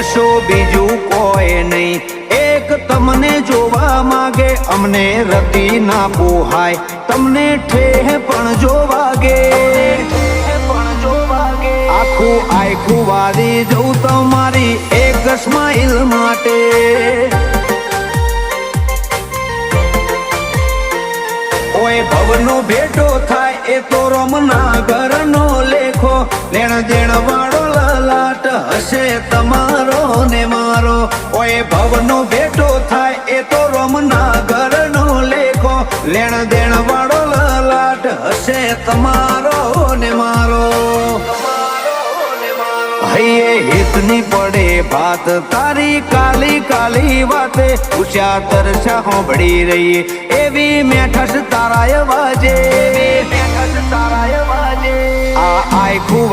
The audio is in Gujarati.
કશો બીજું કોઈ નહીં. એક તમને જોવા માગે, અમને રતી ના પોહાય, તમને ઠેહ પણ જો વાગે. આખું આખું વારી જવું તમારી એક સ્માઈલ માટે. ઓય ભવનો ભેટો થાય એ તો રમના ઘરનો લેખો. લેણ દેણ વાળો લલાટ હશે તમારો ને મારો. ઓય ભવનો ભેટો થાય એ તો રમના ઘરનો લેખો. લેણ દેણ વાળો લલાટ હશે તમારો ને મારો. હૈયે હિતની પડે ભાત તારી કાલી કાલી વાતે. ઉષા તરસા હોંભળી રહીએ એવી મેઠસ તારાય વાજે. આ આખું